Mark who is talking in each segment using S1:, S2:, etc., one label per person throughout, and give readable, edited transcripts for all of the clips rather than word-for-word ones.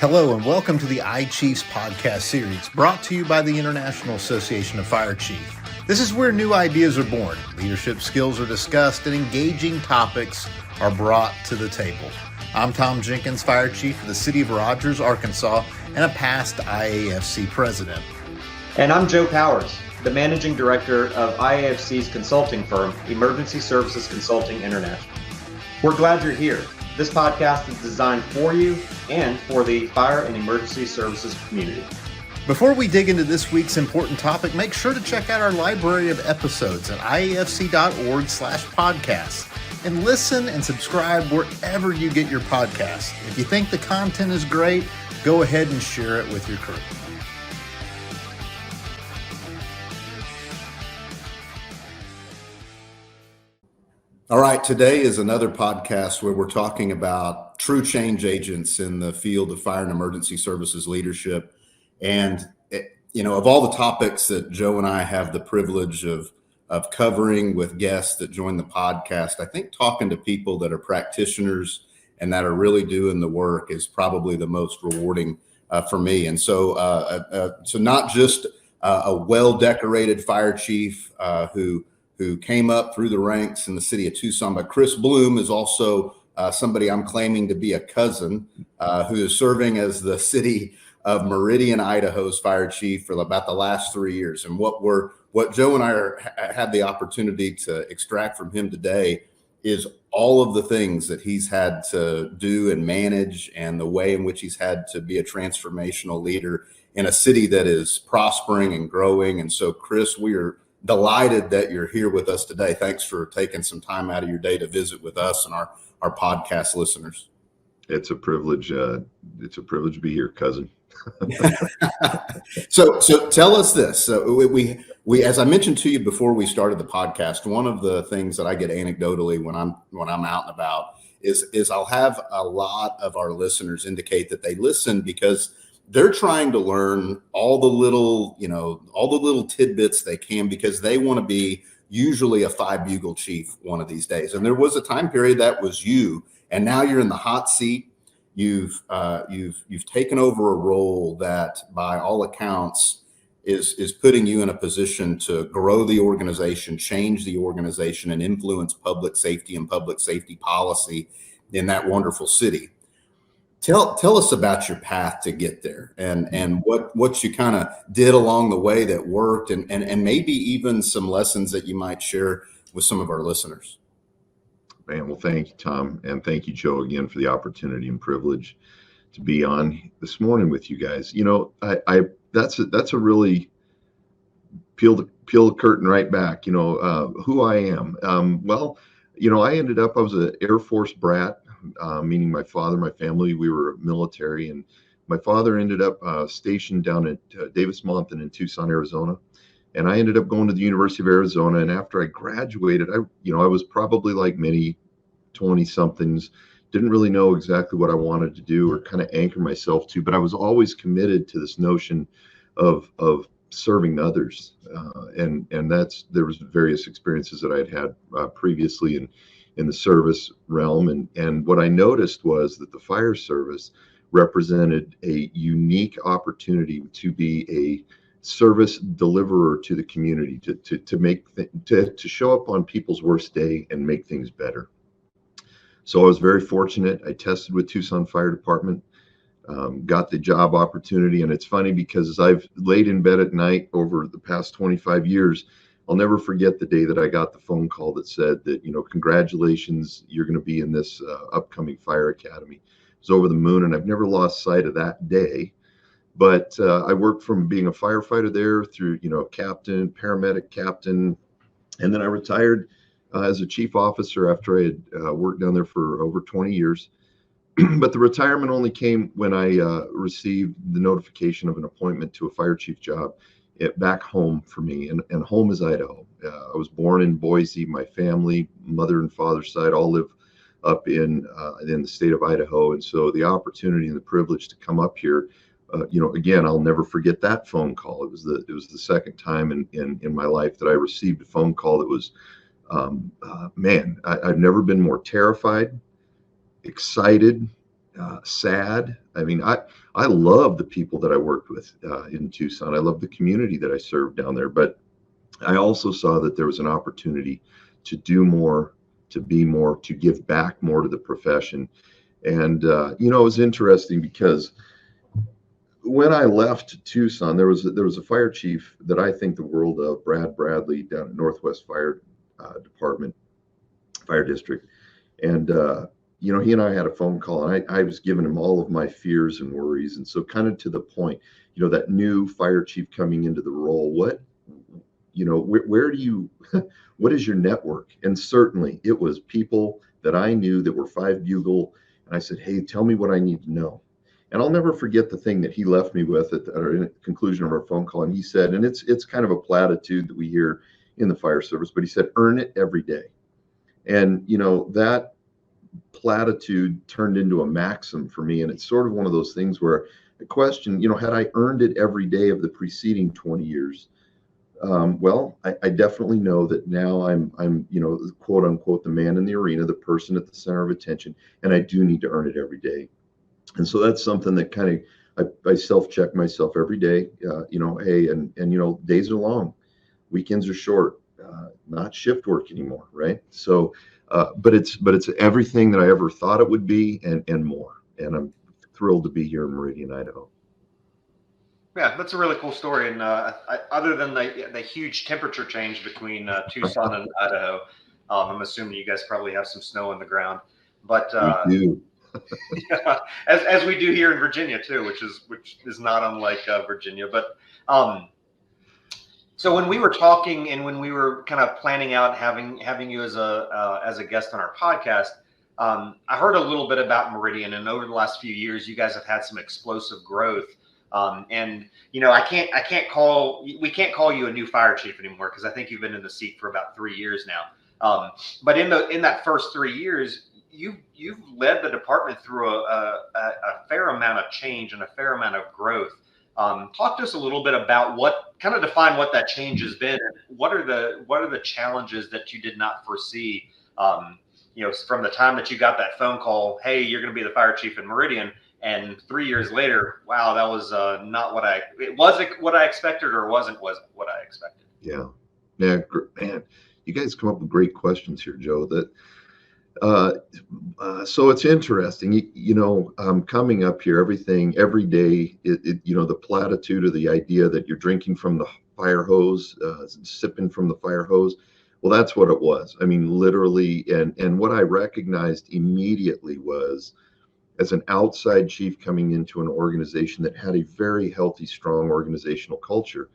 S1: Hello and welcome to the iCHIEFS podcast series, brought to you by the International Association of Fire Chiefs. This is where new ideas are born, leadership skills are discussed, and engaging topics are brought to the table. I'm Tom Jenkins, Fire Chief of the City of Rogers, Arkansas, and a past IAFC president.
S2: And I'm Joe Powers, the Managing Director of IAFC's consulting firm, Emergency Services Consulting International. We're glad you're here. This podcast is designed for you and for the fire and emergency services community.
S1: Before we dig into this week's important topic, make sure to check out our library of episodes at iafc.org/podcasts and listen and subscribe wherever you get your podcasts. If you think the content is great, go ahead and share it with your crew. All right, today is another podcast where we're talking about true change agents in the field of fire and emergency services leadership. And, of all the topics that Joe and I have the privilege of covering with guests that join the podcast, I think talking to people that are practitioners and that are really doing the work is probably the most rewarding for me. And so not just a well-decorated fire chief who came up through the ranks in the city of Tucson, but Kris Blume is also somebody I'm claiming to be a cousin who is serving as the city of Meridian, Idaho's fire chief for about the last 3 years. And what Joe and I had the opportunity to extract from him today is all of the things that he's had to do and manage, and the way in which he's had to be a transformational leader in a city that is prospering and growing. And so, Kris, we are delighted that you're here with us today. Thanks for taking some time out of your day to visit with us and our podcast listeners.
S3: It's a privilege. It's a privilege to be here, cousin.
S1: So tell us this. So we as I mentioned to you before we started the podcast, one of the things that I get anecdotally when I'm out and about is I'll have a lot of our listeners indicate that they listen because they're trying to learn all the little tidbits they can, because they want to be usually a 5-bugle chief one of these days. And there was a time period that was you, and now you're in the hot seat. You've taken over a role that, by all accounts, is putting you in a position to grow the organization, change the organization, and influence public safety and public safety policy in that wonderful city. Tell us about your path to get there, and what you kind of did along the way that worked, and maybe even some lessons that you might share with some of our listeners.
S3: Man, well, thank you, Tom, and thank you, Joe, again for the opportunity and privilege to be on this morning with you guys. That's a really peel the curtain right back. Who I am. I was an Air Force brat. Meaning my father, my family, we were military, and my father ended up stationed down at Davis-Monthan in Tucson, Arizona, and I ended up going to the University of Arizona. And after I graduated, I was probably like many 20-somethings, didn't really know exactly what I wanted to do or kind of anchor myself to, but I was always committed to this notion of serving others, and there was various experiences that I'd had previously in the service realm. And what I noticed was that the fire service represented a unique opportunity to be a service deliverer to the community, to show up on people's worst day and make things better. So I was very fortunate. I tested with Tucson Fire Department, got the job opportunity. And it's funny because as I've laid in bed at night over the past 25 years, I'll never forget the day that I got the phone call that said that, congratulations, you're going to be in this upcoming fire academy. It was over the moon, and I've never lost sight of that day. But I worked from being a firefighter there through, captain, paramedic captain, and then I retired as a chief officer after I had worked down there for over 20 years. But the retirement only came when I received the notification of an appointment to a fire chief job back home for me, and home is Idaho. I was born in Boise. My family, mother and father's side, all live up in the state of Idaho, and so the opportunity and the privilege to come up here, again, I'll never forget that phone call. It was the second time in my life that I received a phone call that was, I've never been more terrified, excited, sad. I mean, I love the people that I worked with in Tucson. I love the community that I served down there, but I also saw that there was an opportunity to do more, to be more, to give back more to the profession. And it was interesting because when I left Tucson, there was a fire chief that I think the world of, Brad Bradley, down at Northwest Fire Department, Fire District, and he and I had a phone call, and I was giving him all of my fears and worries, and so kind of to the point, that new fire chief coming into the role, where do you, what is your network? And certainly it was people that I knew that were 5 Bugle, and I said, hey, tell me what I need to know. And I'll never forget the thing that he left me with at the conclusion of our phone call. And he said, and it's kind of a platitude that we hear in the fire service, but he said, earn it every day. And, that platitude turned into a maxim for me. And it's sort of one of those things where the question, had I earned it every day of the preceding 20 years? Well, I definitely know that now I'm quote unquote, the man in the arena, the person at the center of attention, and I do need to earn it every day. And so that's something that kind of, I self-check myself every day, hey, and days are long, weekends are short, not shift work anymore. Right. So, but it's everything that I ever thought it would be and more. And I'm thrilled to be here in Meridian, Idaho.
S2: Yeah, that's a really cool story. And other than the huge temperature change between Tucson and Idaho, I'm assuming you guys probably have some snow on the ground. But
S3: we do.
S2: Yeah, as we do here in Virginia too, which is not unlike Virginia. But so when we were talking and when we were kind of planning out having you as a guest on our podcast, I heard a little bit about Meridian, and over the last few years, you guys have had some explosive growth. And we can't call you a new fire chief anymore, because I think you've been in the seat for about 3 years now. But in that first 3 years, you've led the department through a fair amount of change and a fair amount of growth. Talk to us a little bit about define what that change has been. What are the challenges that you did not foresee? From the time that you got that phone call, hey, you're going to be the fire chief in Meridian, and 3 years later, wow, that was not what I expected, or wasn't what I expected.
S3: Yeah, man, you guys come up with great questions here, Joe. So it's interesting, coming up here, every day, the platitude or the idea that you're drinking from the fire hose, sipping from the fire hose. Well, that's what it was. I mean, literally. And what I recognized immediately was, as an outside chief coming into an organization that had a very healthy, strong organizational culture,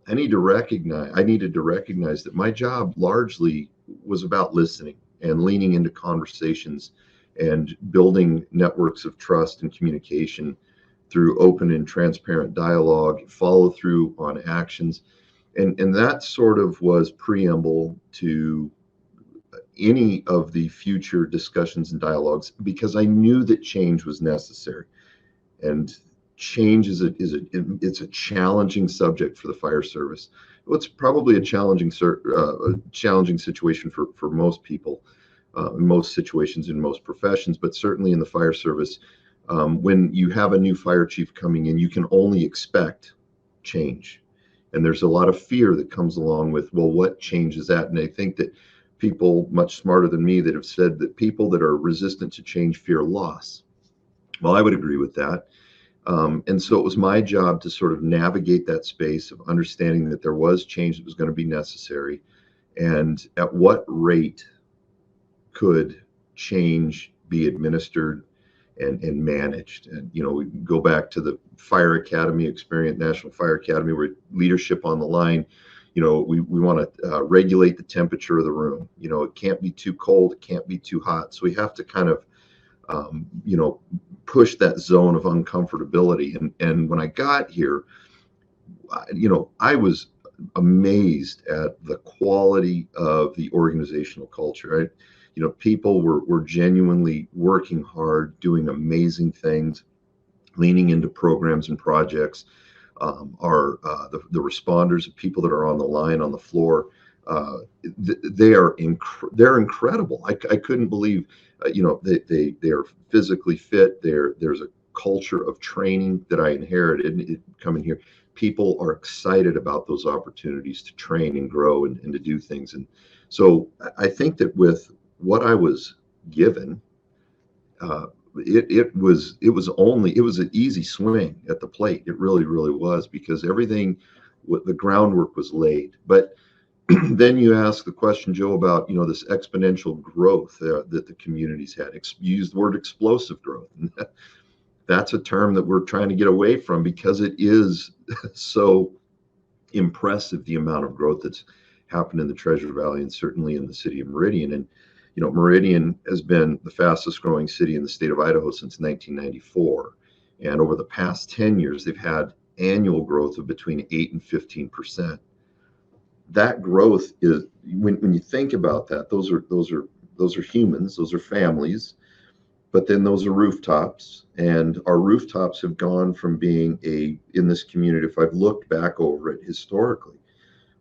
S3: I needed to recognize that my job largely was about listening and leaning into conversations and building networks of trust and communication through open and transparent dialogue, follow through on actions. And that sort of was preamble to any of the future discussions and dialogues, because I knew that change was necessary. And change it's a challenging subject for the fire service. It's probably a challenging situation for most people, in most situations, in most professions, but certainly in the fire service. When you have a new fire chief coming in, you can only expect change. And there's a lot of fear that comes along with, well, what change is that? And I think that people much smarter than me that have said that people that are resistant to change fear loss. Well, I would agree with that. And so it was my job to sort of navigate that space of understanding that there was change that was going to be necessary, and at what rate could change be administered and managed. And, we go back to the Fire Academy experience, National Fire Academy, where leadership on the line. We want to regulate the temperature of the room. It can't be too cold, it can't be too hot. So we have to kind of, push that zone of uncomfortability. And when I got here, I was amazed at the quality of the organizational culture. People were genuinely working hard, doing amazing things, leaning into programs and projects. The responders, people that are on the line, on the floor, they're incredible. I couldn't believe, they are physically fit. There's a culture of training that I inherited coming here. People are excited about those opportunities to train and grow and to do things. And so I think that with what I was given, it was an easy swing at the plate. It really, really was, because the groundwork was laid. But then you ask the question, Joe, about this exponential growth that the communities had. You used the word explosive growth. And that's a term that we're trying to get away from, because it is so impressive, the amount of growth that's happened in the Treasure Valley and certainly in the city of Meridian. And Meridian has been the fastest growing city in the state of Idaho since 1994. And over the past 10 years, they've had annual growth of between 8 and 15%. That growth is, when you think about that, those are humans, those are families, but then those are rooftops. And our rooftops have gone from being in this community, if I've looked back over it historically,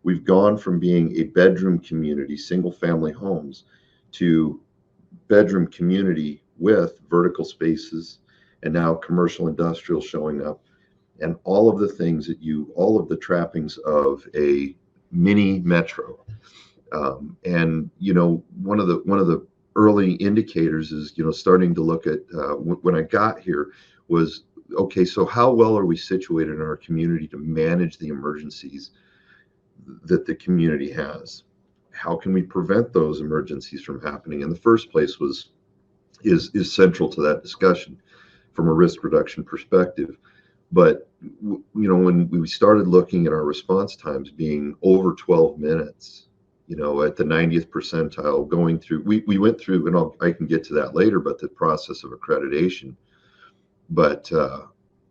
S3: we've gone from being a bedroom community, single family homes, to bedroom community with vertical spaces, and now commercial industrial showing up, and all of the things all of the trappings of a mini metro. And one of the early indicators is starting to look at when I got here was, okay, so how well are we situated in our community to manage the emergencies that the community has? How can we prevent those emergencies from happening in the first place is central to that discussion from a risk reduction perspective. But when we started looking at our response times being over 12 minutes, at the 90th percentile, going through, we went through, and I can get to that later, but the process of accreditation. But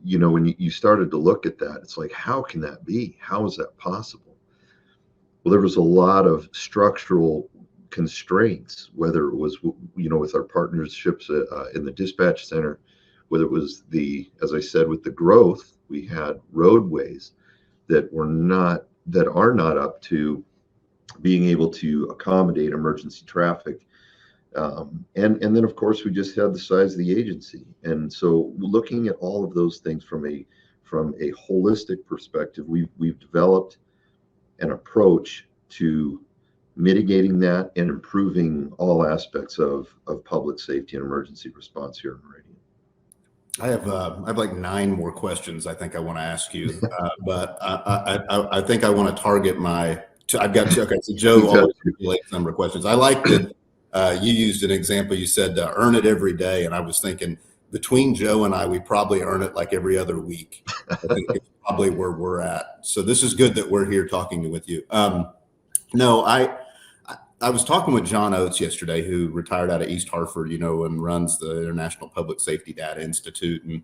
S3: when you started to look at that, it's like, how can that be? How is that possible? Well, there was a lot of structural constraints, whether it was, with our partnerships in the dispatch center, whether it was as I said, with the growth, we had roadways that are not up to being able to accommodate emergency traffic. And then, of course, we just had the size of the agency. And so looking at all of those things from a holistic perspective, we've developed an approach to mitigating that and improving all aspects of public safety and emergency response here in Meridian.
S1: I have like 9 more questions I think I want to ask you, but I think I want to target I've got two. Okay, so Joe always relates a number of questions. I like that you used an example. You said earn it every day, and I was thinking between Joe and I, we probably earn it like every other week. I think it's probably where we're at. So this is good that we're here talking with you. No, I was talking with John Oates yesterday, who retired out of East Hartford, and runs the International Public Safety Data Institute. And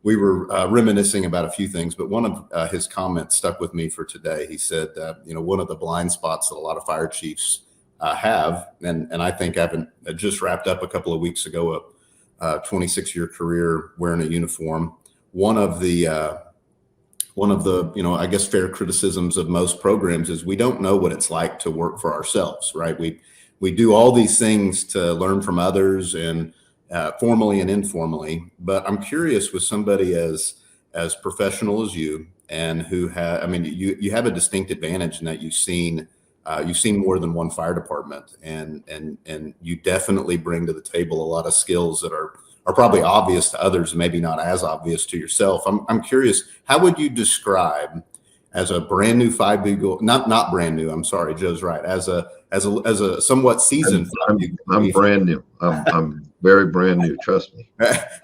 S1: we were reminiscing about a few things, but one of his comments stuck with me for today. He said, one of the blind spots that a lot of fire chiefs have, and I think having just wrapped up a couple of weeks ago a 26-year career wearing a uniform, one of the I guess fair criticisms of most programs is we don't know what it's like to work for ourselves, right? We do all these things to learn from others, and formally and informally. But I'm curious, with somebody as professional as you, and you have a distinct advantage in that you've seen more than one fire department, and you definitely bring to the table a lot of skills that are probably obvious to others, maybe not as obvious to yourself. I'm curious, how would you describe, as a brand new 5B, not brand new, I'm sorry, Joe's right, as a somewhat seasoned
S3: I'm brand new. I'm very brand new, trust me.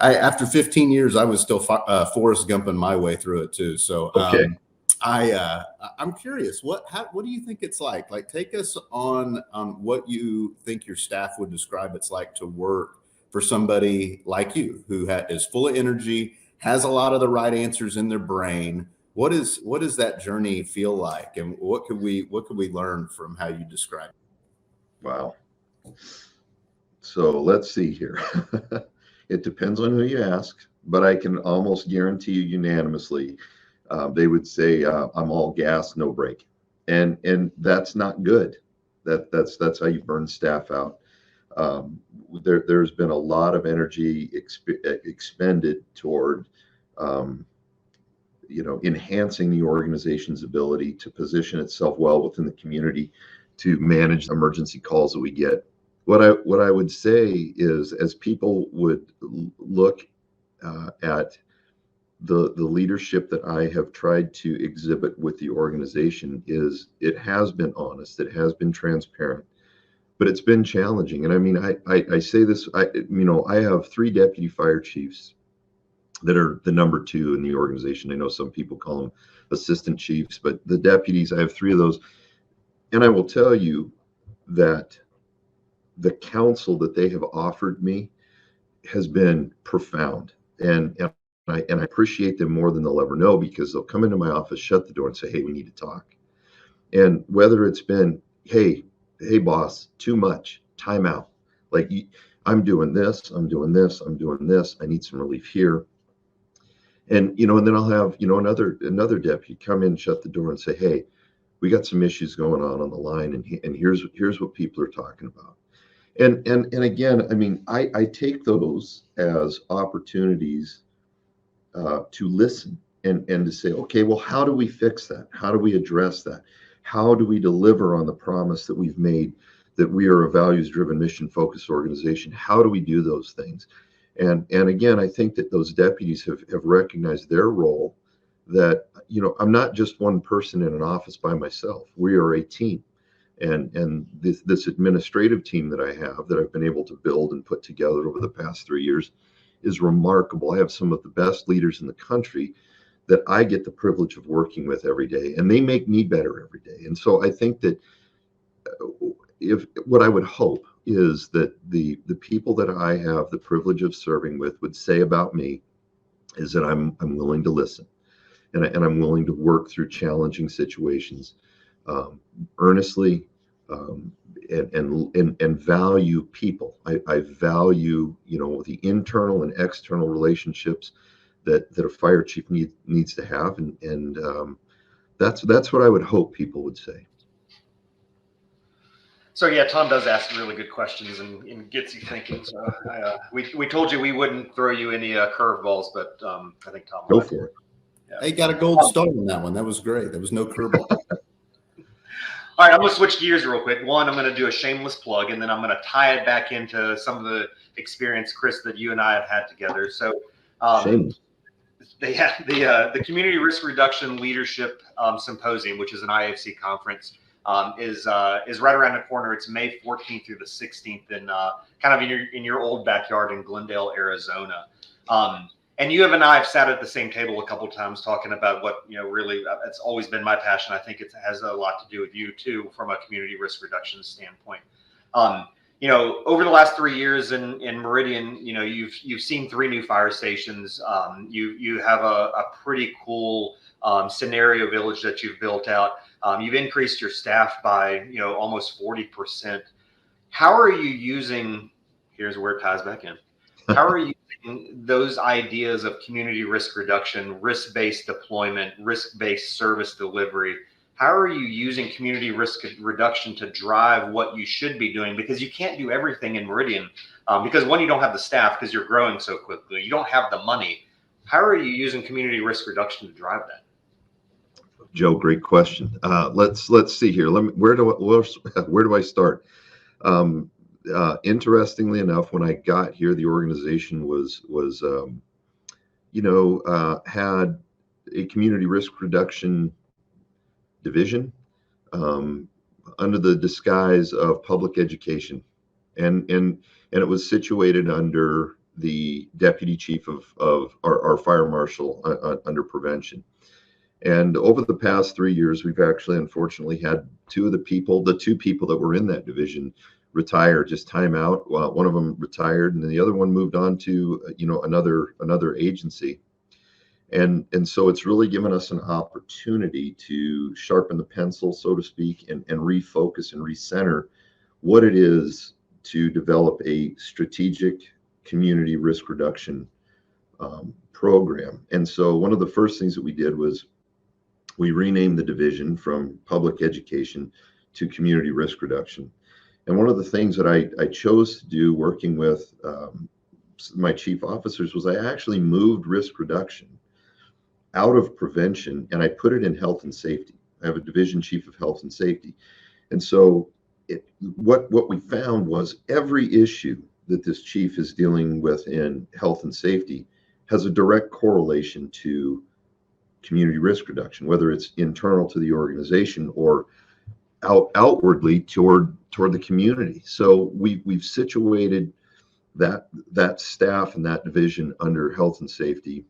S1: After 15 years, I was still Forrest Gumping my way through it too. So
S3: okay.
S1: I'm curious, what do you think it's like? Like, take us on what you think your staff would describe it's like to work for somebody like you, who is full of energy, has a lot of the right answers in their brain. What does that journey feel like, and what could we learn from how you describe it?
S3: Wow. So let's see here. It depends on who you ask, but I can almost guarantee you unanimously, they would say I'm all gas, no brake, and that's not good. That's how you burn staff out. There's been a lot of energy expended toward enhancing the organization's ability to position itself well within the community to manage emergency calls that we get. What I would say is, as people would look at the leadership that I have tried to exhibit with the organization, is it has been honest, it has been transparent, but it's been challenging. And I mean, I say this, I have 3 deputy fire chiefs that are the number 2 in the organization. I know some people call them assistant chiefs, but the deputies, I have 3 of those. And I will tell you that the counsel that they have offered me has been profound. And I appreciate them more than they'll ever know, because they'll come into my office, shut the door, and say, "Hey, we need to talk." And whether it's been, hey boss, too much, time out. Like, I'm doing this, I'm doing this, I'm doing this. I need some relief here. And and then I'll have another deputy come in, shut the door, and say, "Hey, we got some issues going on the line, and here's what people are talking about." And again, I mean, I take those as opportunities to listen and to say, okay, well, how do we fix that? How do we address that? How do we deliver on the promise that we've made, that we are a values-driven, mission-focused organization? How do we do those things? And again, I think that those deputies have recognized their role, that I'm not just one person in an office by myself. We are a team. And this administrative team that I have, that I've been able to build and put together over the past 3 years, is remarkable. I have some of the best leaders in the country that I get the privilege of working with every day, and they make me better every day. And so I think that what I would hope is that the people that I have the privilege of serving with would say about me is that I'm willing to listen, and I'm willing to work through challenging situations earnestly, and value people. I value the internal and external relationships that a fire chief needs to have, and that's what I would hope people would say.
S2: So yeah, Tom does ask really good questions and gets you thinking. So we told you we wouldn't throw you any curveballs, but I think Tom
S3: go for it.
S1: Yeah. Hey, got a gold star on that one. That was great. There was no curveball.
S2: All right, I'm going to switch gears real quick. One, I'm going to do a shameless plug, and then I'm going to tie it back into some of the experience, Kris, that you and I have had together. So the Community Risk Reduction Leadership Symposium, which is an IFC conference, is right around the corner. It's May 14th through the 16th in kind of in your old backyard in Glendale, Arizona. And you and I have sat at the same table a couple of times talking about what, really, it's always been my passion. I think it has a lot to do with you too, from a community risk reduction standpoint. Over the last 3 years in Meridian, you've seen 3 new fire stations. You have a pretty cool scenario village that you've built out. You've increased your staff by, almost 40%. How are you using, here's where it ties back in. How are you using those ideas of community risk reduction, risk-based deployment, risk-based service delivery? How are you using community risk reduction to drive what you should be doing? Because you can't do everything in Meridian because one, you don't have the staff because you're growing so quickly. You don't have the money. How are you using community risk reduction to drive that?
S3: Joe, great question. Let's see here. Where do I start? Interestingly enough, when I got here, the organization had a community risk reduction division under the disguise of public education, and it was situated under the deputy chief of our fire marshal under prevention. And over the past 3 years, we've actually unfortunately had the two people that were in that division retire, just time out. Well, one of them retired, and then the other one moved on to another agency. And so it's really given us an opportunity to sharpen the pencil, so to speak, and refocus and recenter what it is to develop a strategic community risk reduction program. And so one of the first things that we did was we renamed the division from public education to community risk reduction. And one of the things that I chose to do working with my chief officers was I actually moved risk reduction out of prevention and I put it in health and safety. I have a division chief of health and safety. And so what we found was every issue that this chief is dealing with in health and safety has a direct correlation to community risk reduction, whether it's internal to the organization or outwardly toward the community. So we've situated that staff and that division under health and safety.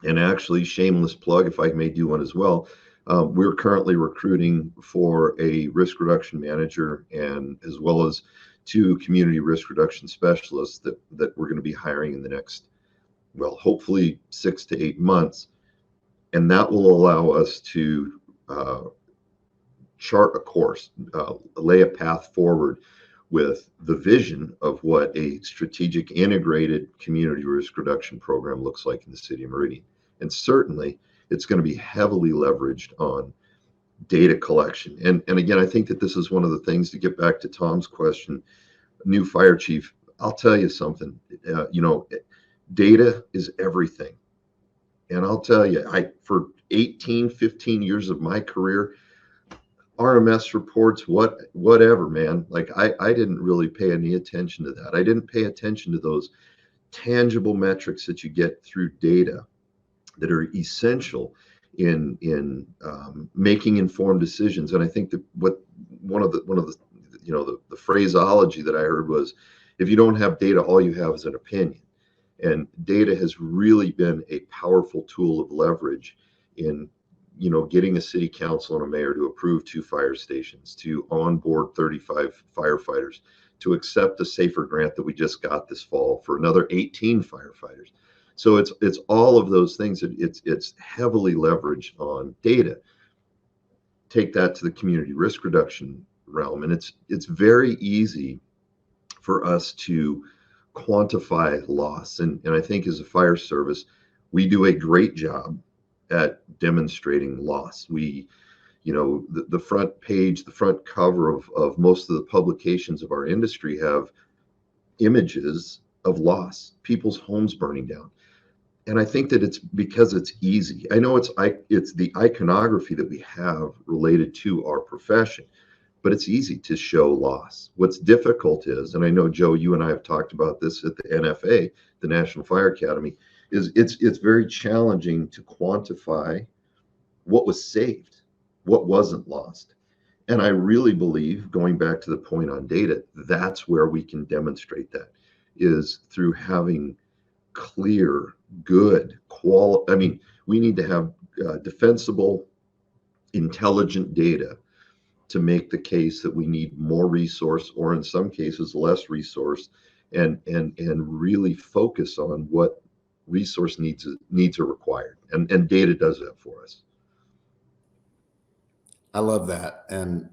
S3: And actually, shameless plug, if I may do one as well, we're currently recruiting for a risk reduction manager and as well as 2 community risk reduction specialists that we're going to be hiring in the next, well, hopefully 6 to 8 months. And that will allow us to chart a course, lay a path forward with the vision of what a strategic integrated community risk reduction program looks like in the city of Meridian. And certainly it's going to be heavily leveraged on data collection. And again, I think that this is one of the things, to get back to Tom's question, new fire chief, I'll tell you something, data is everything. And I'll tell you, for 15 years of my career, RMS reports, whatever, man, like I didn't really pay any attention to that. I didn't pay attention to those tangible metrics that you get through data that are essential in making informed decisions. And I think that one of the phraseology that I heard was, if you don't have data, all you have is an opinion. And data has really been a powerful tool of leverage in getting a city council and a mayor to approve 2 fire stations, to onboard 35 firefighters, to accept a SAFER grant that we just got this fall for another 18 firefighters. So it's all of those things. It's heavily leveraged on data. Take that to the community risk reduction realm, and it's very easy for us to quantify loss. And I think as a fire service, we do a great job at demonstrating loss. We, the front page, the front cover of most of the publications of our industry have images of loss, people's homes burning down. And I think that it's because it's easy. I know it's the iconography that we have related to our profession, but it's easy to show loss. What's difficult is, and I know, Joe, you and I have talked about this at the NFA, the National Fire Academy, is it's very challenging to quantify what was saved, what wasn't lost. And I really believe, going back to the point on data, that's where we can demonstrate that, is through having clear, good quality. I mean, we need to have defensible, intelligent data to make the case that we need more resource, or in some cases less resource, and really focus on what resource needs are required, and data does that for us.
S1: I love that, and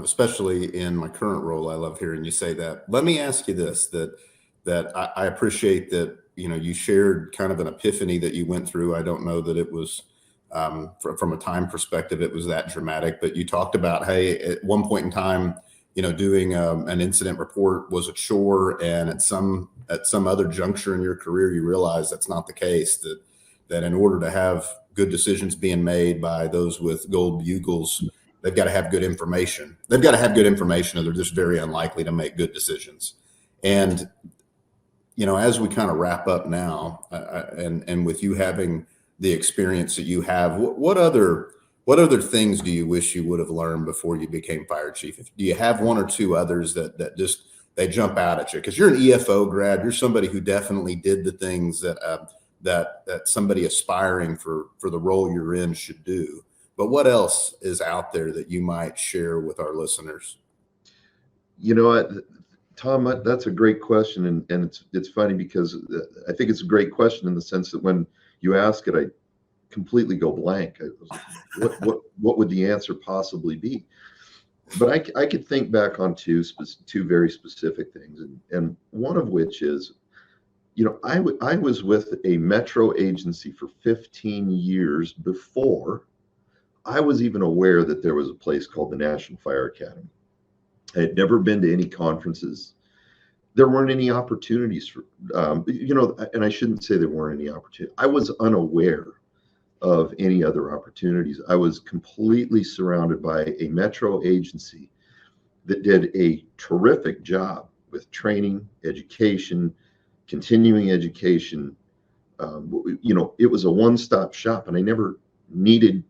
S1: especially in my current role, I love hearing you say that. Let me ask you this: that I appreciate that you shared kind of an epiphany that you went through. I don't know that it was from a time perspective it was that dramatic, but you talked about, hey, at one point in time, doing an incident report was a chore, and at some other juncture in your career, you realize that's not the case, that in order to have good decisions being made by those with gold bugles, they've got to have good information. They've got to have good information, or they're just very unlikely to make good decisions. And, as we kind of wrap up now, and with you having the experience that you have, what other things do you wish you would have learned before you became fire chief? Do you have one or two others that just, they jump out at you? Because you're an EFO grad, you're somebody who definitely did the things that somebody aspiring for the role you're in should do. But what else is out there that you might share with our listeners?
S3: Tom, that's a great question, and it's funny because I think it's a great question in the sense that when you ask it, I completely go blank. What would the answer possibly be? But I could think back on two very specific things, and one of which is, I was with a metro agency for 15 years before I was even aware that there was a place called the National Fire Academy. I had never been to any conferences. There weren't any opportunities for, and I shouldn't say there weren't any opportunities. I was unaware of any other opportunities. I was completely surrounded by a metro agency that did a terrific job with training, education, continuing education. It was a one-stop shop, and I never needed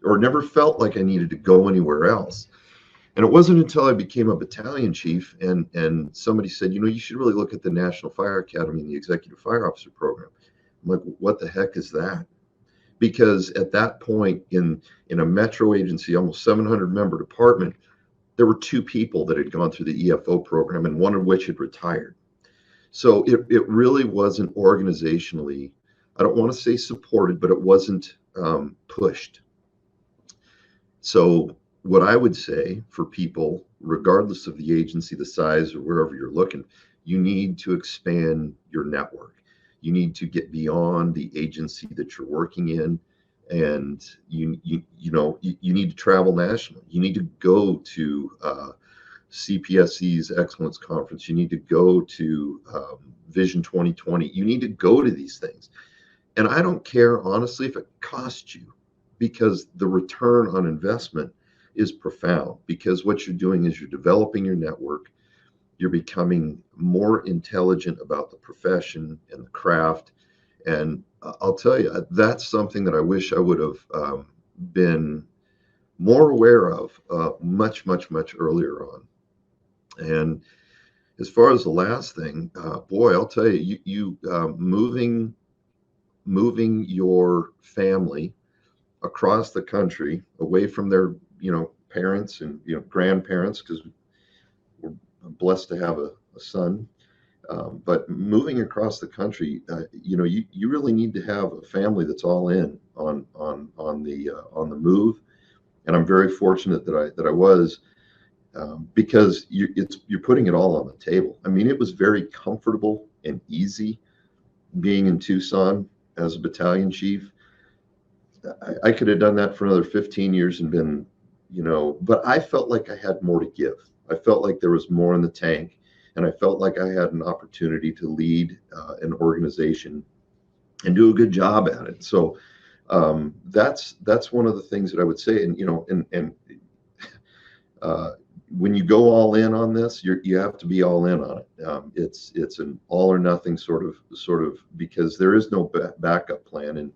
S3: or never felt like I needed to go anywhere else. And it wasn't until I became a battalion chief and somebody said, you should really look at the National Fire Academy and the Executive Fire Officer program. I'm like, what the heck is that? Because at that point in a metro agency, almost 700 member department, there were 2 people that had gone through the EFO program, and one of which had retired. So it really wasn't organizationally, I don't want to say supported, but it wasn't pushed. So what I would say for people, regardless of the agency, the size, or wherever you're looking, you need to expand your network. You need to get beyond the agency that you're working in, and you need to travel nationally. You need to go to CPSC's Excellence Conference. You need to go to Vision 2020. You need to go to these things. And I don't care, honestly, if it costs you, because the return on investment is profound, because what you're doing is you're developing your network. You're becoming more intelligent about the profession and the craft. And I'll tell you, that's something that I wish I would have been more aware of much, much, much earlier on. And as far as the last thing, boy, I'll tell you, you moving your family across the country away from their, parents and, grandparents, because we're blessed to have a son. But moving across the country, you really need to have a family that's all in on the move. And I'm very fortunate that I was, because you're putting it all on the table. I mean, it was very comfortable and easy being in Tucson as a battalion chief. I could have done that for another 15 years and been, but I felt like I had more to give. I felt like there was more in the tank, and I felt like I had an opportunity to lead an organization and do a good job at it. So that's one of the things that I would say. And when you go all in on this, you have to be all in on it. It's an all or nothing sort of because there is no backup plan. And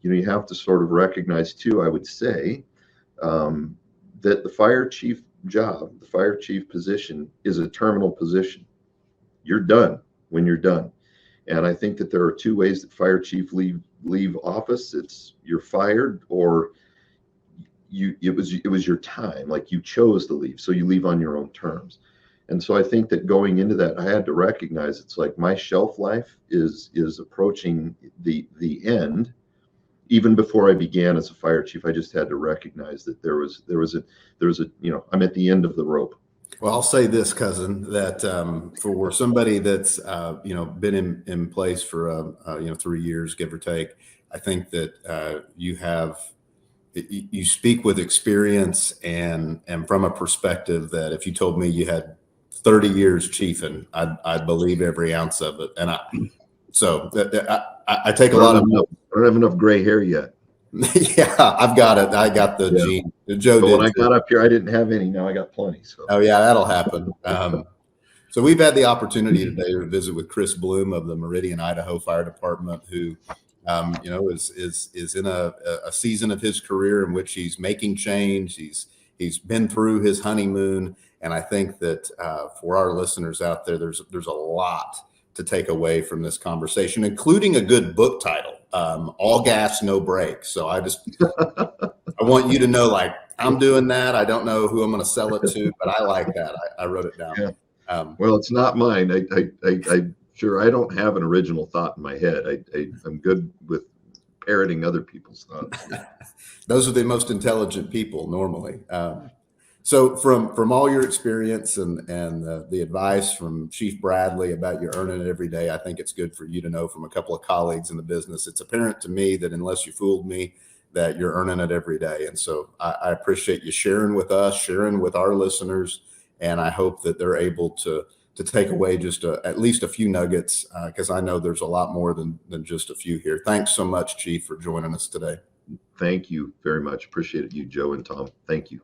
S3: you have to sort of recognize too, I would say, that the fire chief job, the fire chief position, is a terminal position. You're done when you're done. And I think that there are 2 ways that fire chief leave office. It's you're fired, or it was your time, like you chose to leave, so you leave on your own terms. And so I think that going into that, I had to recognize it's like my shelf life is approaching the end. Even before I began as a fire chief, I just had to recognize that there was a I'm at the end of the rope.
S1: Well, I'll say this, cousin, that for somebody that's been in place for 3 years, give or take, I think that you speak with experience and from a perspective that if you told me you had 30 years chiefing, I'd believe every ounce of it. And I take a lot of.
S3: I don't have enough gray hair yet.
S1: Yeah, I've got it. I got the gene. Joe
S3: but
S1: did.
S3: When I got up here, I didn't have any. Now I got plenty. So.
S1: Oh yeah, that'll happen. So we've had the opportunity today to visit with Kris Blume of the Meridian, Idaho Fire Department, who is in a season of his career in which he's making change. He's been through his honeymoon, and I think that for our listeners out there, there's a lot to take away from this conversation, including a good book title, All Gas, No Brakes. So I want you to know, like, I'm doing that. I don't know who I'm going to sell it to, but I like that. I wrote it down.
S3: Yeah. Well, it's not mine. I don't have an original thought in my head. I'm good with parroting other people's thoughts.
S1: Those are the most intelligent people normally. So from all your experience and the advice from Chief Bradley about you earning it every day, I think it's good for you to know from a couple of colleagues in the business. It's apparent to me that unless you fooled me, that you're earning it every day. And so I appreciate you sharing with us, sharing with our listeners, and I hope that they're able to take away just at least a few nuggets, because I know there's a lot more than just a few here. Thanks so much, Chief, for joining us today.
S3: Thank you very much. Appreciate it, you, Joe and Tom. Thank you.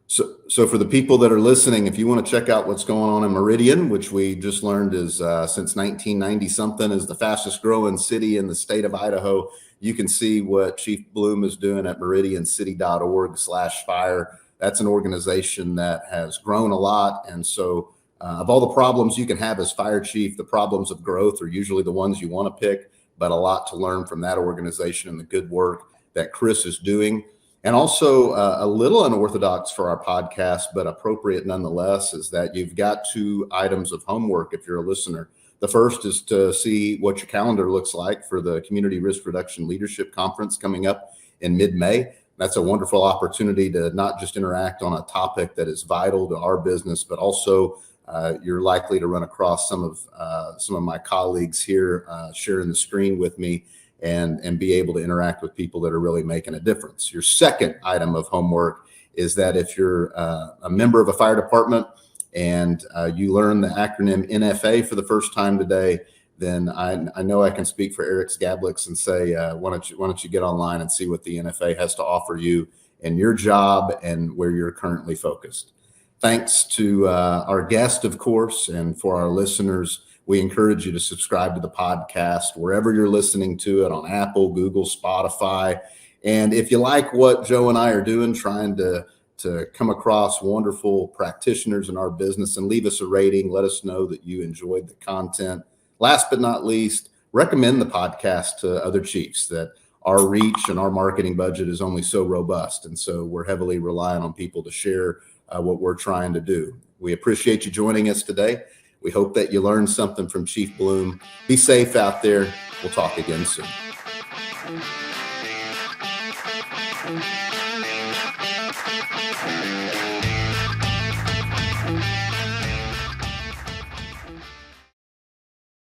S1: So for the people that are listening, if you want to check out what's going on in Meridian, which we just learned is since 1990 something is the fastest growing city in the state of Idaho, you can see what Chief Blume is doing at meridiancity.org/fire. That's an organization that has grown a lot. And so of all the problems you can have as fire chief, the problems of growth are usually the ones you want to pick, but a lot to learn from that organization and the good work that Kris is doing. And also a little unorthodox for our podcast, but appropriate nonetheless, is that you've got 2 items of homework if you're a listener. The first is to see what your calendar looks like for the Community Risk Reduction Leadership Conference coming up in mid-May. That's a wonderful opportunity to not just interact on a topic that is vital to our business, but also you're likely to run across some of my colleagues here sharing the screen with me and be able to interact with people that are really making a difference. Your second item of homework is that if you're a member of a fire department and you learn the acronym NFA for the first time today, then I know I can speak for Eric Skablix and say, why don't you get online and see what the NFA has to offer you in your job and where you're currently focused. Thanks to our guest, of course, and for our listeners, we encourage you to subscribe to the podcast wherever you're listening to it, on Apple, Google, Spotify. And if you like what Joe and I are doing, trying to come across wonderful practitioners in our business, and leave us a rating, let us know that you enjoyed the content. Last but not least, recommend the podcast to other chiefs. That our reach and our marketing budget is only so robust. And so we're heavily relying on people to share what we're trying to do. We appreciate you joining us today. We hope that you learned something from Chief Blume. Be safe out there. We'll talk again soon.